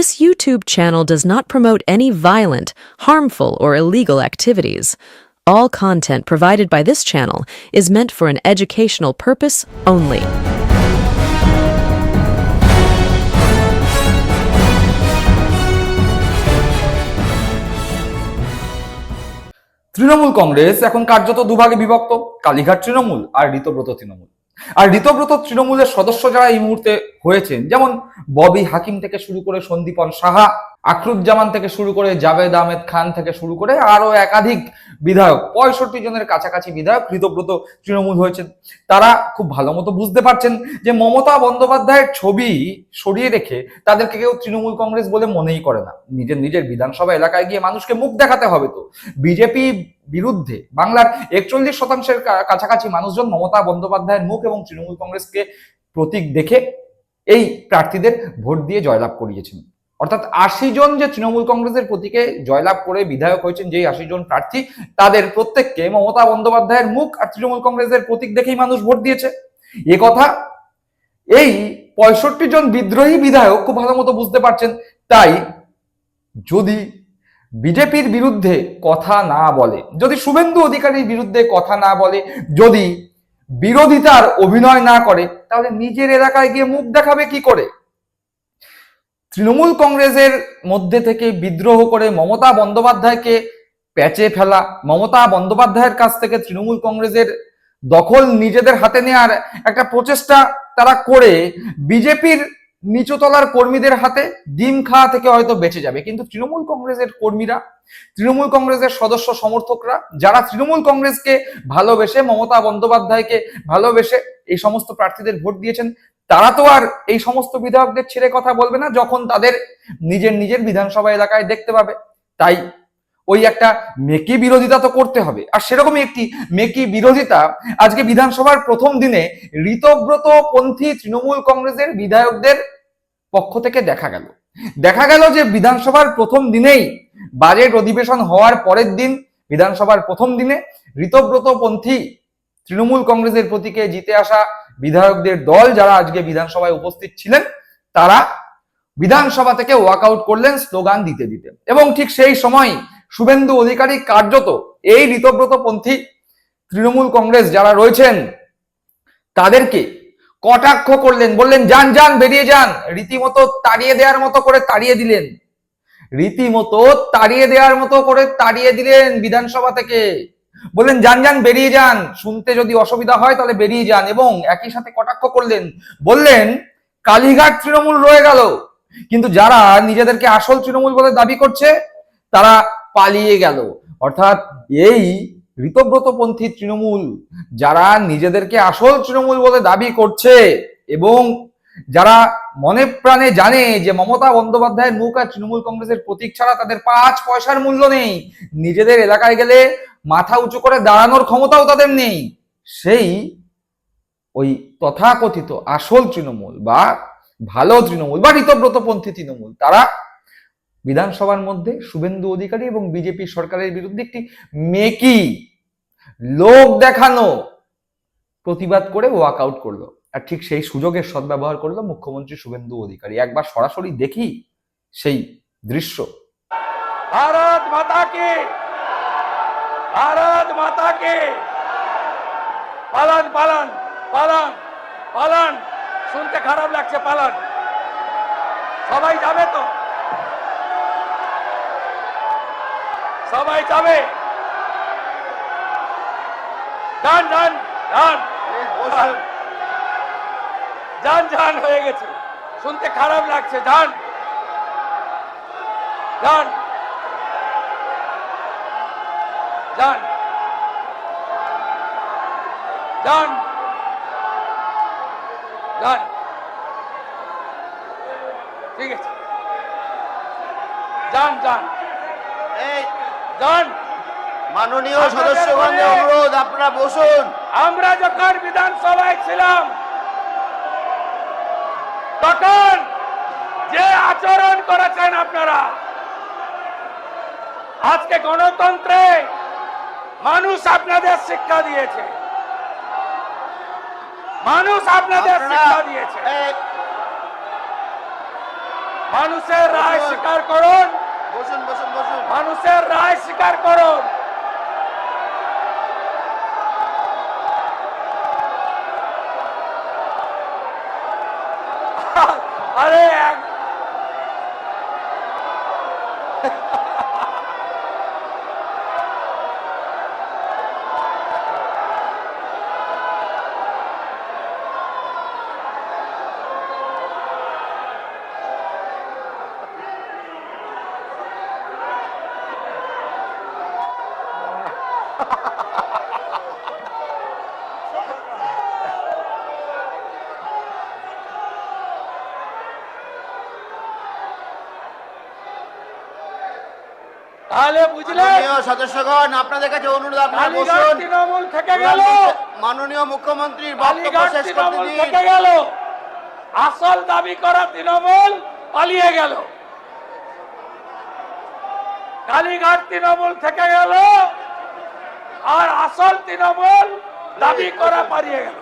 This YouTube channel does not promote any violent, harmful, or illegal activities. All content provided by this channel is meant for an educational purpose only. Trinamool Congress এখন কার্যত দুভাগে বিভক্ত, কালীঘাট তৃণমূল আর ঋতব্রত তৃণমূল। আর ঋতব্রত তৃণমূলের সদস্য যারা এই মুহূর্তে হয়েছেন, যেমন ববি হাকিম থেকে শুরু করে সন্দীপন সাহা, আখরুজ্জামান থেকে শুরু করে জাভেদ আহমেদ খান থেকে শুরু করে আরো একাধিক বিধায়ক, 65 জনের কাছাকাছি বিধায়ক ঋতব্রত তৃণমূল হয়েছেন। তারা খুব ভালো মতো বুঝতে পারছেন যে মমতা বন্দ্যোপাধ্যায়ের ছবি সরিয়ে রেখে তাদেরকে কেউ তৃণমূল কংগ্রেস বলে মনেই করে না। নিজের নিজের বিধানসভা এলাকায় গিয়ে মানুষকে মুখ দেখাতে হবে। তো বিজেপি বিরুদ্ধে বাংলার 41% কাছাকাছি মানুষজন মমতা বন্দ্যোপাধ্যায়ের মুখ এবং তৃণমূল কংগ্রেসকে প্রতীক দেখে এই প্রার্থীদের ভোট দিয়ে জয়লাভ করিয়েছেন। অর্থাৎ 80 জন যে তৃণমূল কংগ্রেসের প্রতীকে জয়লাভ করে বিধায়ক হয়েছেন, যেই 80 জন প্রার্থী, তাদের প্রত্যেককে মমতা বন্দ্যোপাধ্যায়ের মুখ আর তৃণমূল কংগ্রেসের প্রতীক দেখেই মানুষ ভোট দিয়েছে। এ কথা এই 65 জন বিদ্রোহী বিধায়ক খুব ভালো মতো বুঝতে পারছেন। তাই যদি বিজেপির বিরুদ্ধে কথা না বলে, যদি শুভেন্দু অধিকারীর বিরুদ্ধে কথা না বলে, যদি বিরোধিতার অভিনয় না করে, তাহলে নিজের এলাকায় গিয়ে মুখ দেখাবে কি করে? তৃণমূল কংগ্রেসের মধ্যে থেকে বিদ্রোহ করে মমতা বন্দ্যোপাধ্যায়কে প্যাচে ফেলা, মমতা বন্দ্যোপাধ্যায়ের কাছ থেকে তৃণমূল কংগ্রেসের দখল নিজেদের হাতে নেওয়ার একটা প্রচেষ্টা তারা করে বিজেপির নিচুতলার কর্মীদের হাতে ডিম খাওয়া থেকে হয়তো বেঁচে যাবে। কিন্তু তৃণমূল কংগ্রেসের কর্মীরা, তৃণমূল কংগ্রেসের সদস্য সমর্থকরা, যারা তৃণমূল কংগ্রেসকে ভালোবেসে, মমতা বন্দ্যোপাধ্যায়কে ভালোবেসে এই সমস্ত প্রার্থীদের ভোট দিয়েছেন, তারা তো আর এই সমস্ত বিধায়কদের ছেড়ে কথা বলবে না যখন তাদের নিজের নিজের বিধানসভা এলাকায় দেখতে পাবে। তাই ওই একটা মেকি বিরোধিতা তো করতে হবে। আর সেরকমই একটি মেকি বিরোধিতা আজকে বিধানসভার প্রথম দিনে ঋতব্রত পন্থী তৃণমূল কংগ্রেসের বিধায়কদের পক্ষ থেকে দেখা গেল যে বিধানসভার প্রথম দিনেই, বাজেট অধিবেশন হওয়ার পরের দিন, বিধানসভার প্রথম দিনে ঋতব্রত পন্থী তৃণমূল কংগ্রেসের প্রতীকে জিতে আসা বিধায়কদের দল, যারা আজকে বিধানসভায় উপস্থিত ছিলেন, তারা বিধানসভা থেকে ওয়াকআউট করলেন স্লোগান দিতে দিতে। এবং ঠিক সেই সময় শুভেন্দু অধিকারী কার্যত এই ঋতব্রত পন্থী তৃণমূল কংগ্রেস যারা রয়েছেন তাদেরকে কটাক্ষ করলেন, বললেন যান যান বেরিয়ে যান, রীতিমতো তাড়িয়ে দেওয়ার মতো করে তাড়িয়ে দিলেন, রীতিমতো তাড়িয়ে দেওয়ার মতো করে তাড়িয়ে দিলেন বিধানসভা থেকে। বললেন যান যান বেরিয়ে যান, শুনতে যদি অসুবিধা হয় তাহলে বেরিয়ে যান। এবং একই সাথে কটাক্ষ করলেন, বললেন কালীঘাট তৃণমূল রয়ে গেল, কিন্তু যারা নিজেদেরকে আসল তৃণমূল বলে দাবি করছে তারা পালিয়ে গেল। অর্থাৎ এই ঋতব্রতপন্থী তৃণমূল, যারা নিজেদেরকে আসল তৃণমূল বলে দাবি করছে এবং যারা মনে প্রাণে জানে যে মমতা বন্দ্যোপাধ্যায়ের মুখ আর তৃণমূল কংগ্রেসের প্রতীক ছাড়া তাদের 5 পয়সার মূল্য নেই, নিজেদের এলাকায় গেলে মাথা উঁচু করে দাঁড়ানোর ক্ষমতাও তাদের নেই, সেই ওই তথাকথিত আসল তৃণমূল বা ভালো তৃণমূল বা ঋতব্রতপন্থী তৃণমূল, তারা বিধানসভার মধ্যে শুভেন্দু অধিকারী এবং বিজেপি সরকারের বিরুদ্ধে একটি মেকি, লোক দেখানো প্রতিবাদ করে ওয়াকআউট করলো। আর ঠিক সেই সুযোগের সদ্ব্যবহার করলো মুখ্যমন্ত্রী শুভেন্দু অধিকারী। একবার সরাসরি দেখি সেই দৃশ্য। ভারত মাতা কি, ভারত মাতা কি, পালান পালান পালান পালান, শুনতে খারাপ লাগছে, পালান। সবাই যাবে তো, সবাই যাবে, যান যান যান যান যান, হয়ে গেছে, শুনতে খারাপ লাগছে, যান যান যান যান যান, ঠিক আছে, যান যান যান। মাননীয় সদস্যগণের অনুরোধ, আপনারা বসুন। আমরা যখন বিধানসভায় ছিলাম তখন যে আচরণ করেছেন আপনারা, আজকে গণতন্ত্রে মানুষ আপনাদের শিক্ষা দিয়েছে, মানুষ আপনাদের শিক্ষা দিয়েছে। মানুষের রায় স্বীকার করুন, বসুন বসুন বসুন। মানুষের রায় স্বীকার করুন। আরে তাহলে বুঝলেন, মাননীয় সদস্যগণ, আপনাদের কাছে অনুরোধ, আপনারা কালীঘাট বসুন। তৃণমূল থেকে গেল, মাননীয় মুখ্যমন্ত্রীর বক্তব্য কালীঘাট শেষ করতে তৃণমূল দিন। থেকে গেল, আসল দাবি করা তৃণমূল পালিয়ে গেল। কালীঘাট তৃণমূল থেকে গেল আর আসল তৃণমূল দাবি করা পালিয়ে গেল।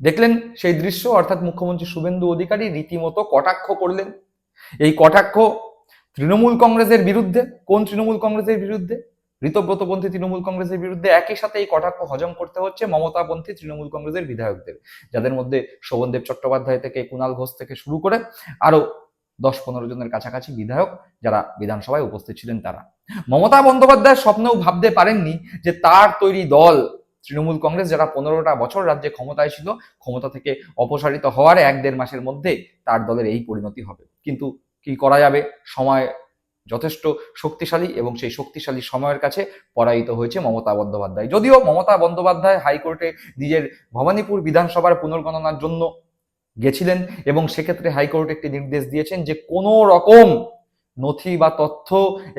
দেখলেন সেই দৃশ্য, অর্থাৎ মুখ্যমন্ত্রী শুভেন্দু অধিকারী রীতিমতো কটাক্ষ করলেন। এই কটাক্ষ তৃণমূল কংগ্রেসের বিরুদ্ধে। কোন তৃণমূল কংগ্রেসের বিরুদ্ধে? ঋতব্রতপন্থী তৃণমূল কংগ্রেসের বিরুদ্ধে। একই সাথে এই কটাক্ষ হজম করতে হচ্ছে মমতাপন্থী তৃণমূল কংগ্রেসের বিধায়কদের, যাদের মধ্যে শোভনদেব চট্টোপাধ্যায় থেকে কুণাল ঘোষ থেকে শুরু করে আরো 10-15 জনের কাছাকাছি বিধায়ক যারা বিধানসভায় উপস্থিত ছিলেন। তারা মমতা বন্দ্যোপাধ্যায় স্বপ্নেও ভাবতে পারেননি যে তার তৈরি দল তৃণমূল কংগ্রেস, যারা 15টা বছর রাজ্যে ক্ষমতায় ছিল, ক্ষমতা থেকে অপসারিত হওয়ার 1-1.5 মাসের মধ্যে তার দলের এই পরিণতি হবে। কিন্তু কি করা যাবে, সময় যথেষ্ট শক্তিশালী এবং সেই শক্তিশালী সময়ের কাছে পরাজিত হয়েছে মমতা বন্দ্যোপাধ্যায়। যদিও মমতা বন্দ্যোপাধ্যায় হাইকোর্টে নিজের ভবানীপুর বিধানসভার পুনর্গণনার জন্য গেছিলেন এবং সেক্ষেত্রে হাইকোর্ট একটি নির্দেশ দিয়েছেন যে কোনো রকম নথি বা তথ্য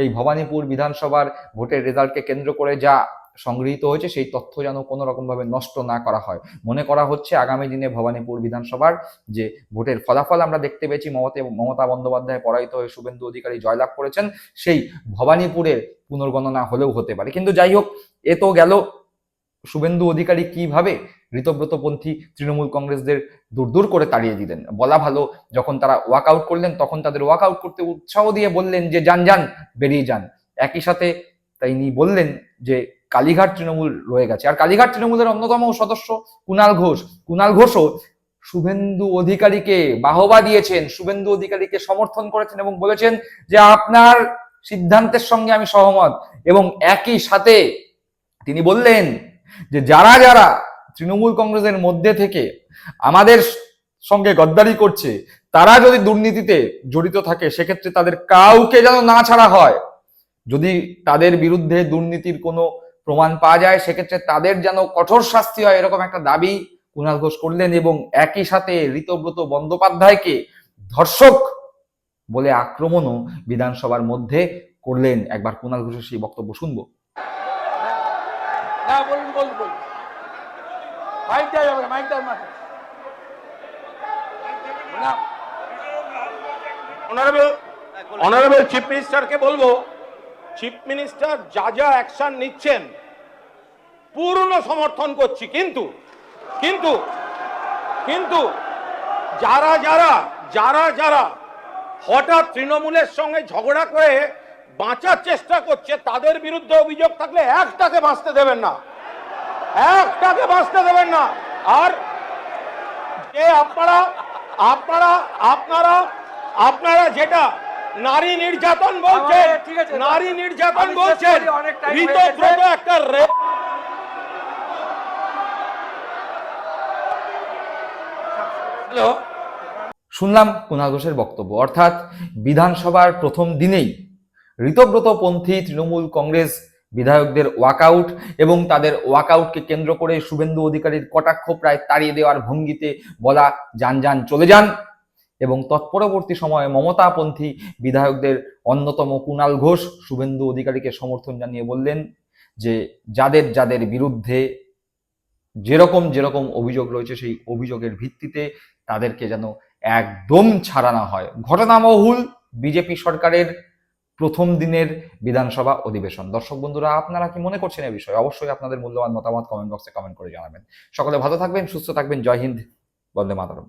এই ভবানীপুর বিধানসভার ভোটের রেজাল্টকে কেন্দ্র করে যা সংগৃহীত হয়েছে সেই তথ্য যেন কোনো রকম ভাবে নষ্ট না করা হয়। মনে করা হচ্ছে আগামী দিনে ভবানীপুর বিধানসভার যে ভোটের ফলাফল আমরা দেখতে পেয়েছি, মমতা বন্দ্যোপাধ্যায় পরাজিত হয়ে শুভেন্দু অধিকারী জয়লাভ করেছেন, সেই ভবানীপুরের পুনর্গণনা হলেও হতে পারে। কিন্তু যাই হোক, এ তো গেল শুভেন্দু অধিকারী কিভাবে ঋতব্রতপন্থী তৃণমূল কংগ্রেসদের দূর করে তাড়িয়ে দিলেন। বলা ভালো, যখন তারা ওয়াক আউট করলেন তখন তাদের ওয়াক আউট করতে উৎসাহ দিয়ে বললেন যে যান যান, বেরিয়ে যান। একই সাথে তিনি বললেন যে কালীঘাট তৃণমূল রয়ে গেছে। আর কালীঘাট তৃণমূলের অন্যতম সদস্য কুণাল ঘোষও শুভেন্দু অধিকারীকে বাহবা দিয়েছেন, শুভেন্দু অধিকারীকে সমর্থন করেছেন এবং বলেছেন যে আপনার সিদ্ধান্তের সঙ্গে আমি সহমত। এবং একই সাথে তিনি বললেন যে যারা যারা তৃণমূল কংগ্রেসের মধ্যে থেকে আমাদের সঙ্গে গদ্দারি করছে, তারা যদি দুর্নীতিতে জড়িত থাকে সেক্ষেত্রে তাদের কাউকে যেন না ছাড়া হয়। যদি তাদের বিরুদ্ধে দুর্নীতির কোনো প্রমাণ পাওয়া যায় সেক্ষেত্রে তাদের যেন কঠোর শাস্তি হয়, এরকম একটা দাবি কুণাল ঘোষ করলেন। এবং একই সাথে ঋতব্রত বন্দ্যোপাধ্যায়কে ধর্ষক বলে আক্রমণও বিধানসভার মধ্যে করলেন। একবার কুণাল ঘোষের সেই বক্তব্য শুনবো। না বলুন বলুন বলুন, মাইক দেওয়া যাবে না, মাইক দেওয়া না। অনারেবল চিফ মিনিস্টারকে বলবো, চিফ মিনিস্টার যা যা অ্যাকশন নিচ্ছেন পূর্ণ সমর্থন করছি, কিন্তু কিন্তু কিন্তু যারা যারা যারা যারা হঠাৎ তৃণমূলের সঙ্গে ঝগড়া করে বাঁচার চেষ্টা করছে তাদের বিরুদ্ধে অভিযোগ থাকলে একটাকে বাঁচতে দেবেন না, একটাকে বাঁচতে দেবেন না। আর যে আপনারা আপনারা আপনারা আপনারা যেটা নারী নির্যাতন বলছেন, ঠিক আছে, নারী নির্যাতন আমি বলছেন, শেষ করি, অনেক time হয়ে ঋতব্রত গেছে। একটা রেপ। হ্যালো, শুনলাম কুণাল ঘোষের বক্তব্য, অর্থাৎ বিধানসভার প্রথম দিনেই ঋতব্রতপন্থী তৃণমূল কংগ্রেস বিধায়কদের ওয়াকআউট এবং তাদের ওয়াকআউটকে কেন্দ্র করে শুভেন্দু অধিকারীর কটাক্ষ প্রায় তাড়িয়ে দেওয়ার ভঙ্গিতে বলা যান যান চলে যান। এবং তৎপরবর্তী সময়ে মমতাপন্থী বিধায়কদের অন্যতম কুণাল ঘোষ শুভেন্দু অধিকারীকে সমর্থন জানিয়ে বললেন যে যাদের যাদের বিরুদ্ধে যেরকম যেরকম অভিযোগ রয়েছে সেই অভিযোগের ভিত্তিতে তাদেরকে যেন একদম ছাড়া না হয়। ঘটনাবহুল বিজেপি সরকারের প্রথম দিনের বিধানসভা অধিবেশন। দর্শক বন্ধুরা, আপনারা কি মনে করছেন এই বিষয়ে? অবশ্যই আপনাদের মূল্যবান মতামত কমেন্ট বক্সে কমেন্ট করে জানাবেন। সকলে ভালো থাকবেন, সুস্থ থাকবেন। জয় হিন্দ, বন্দে মাতরম।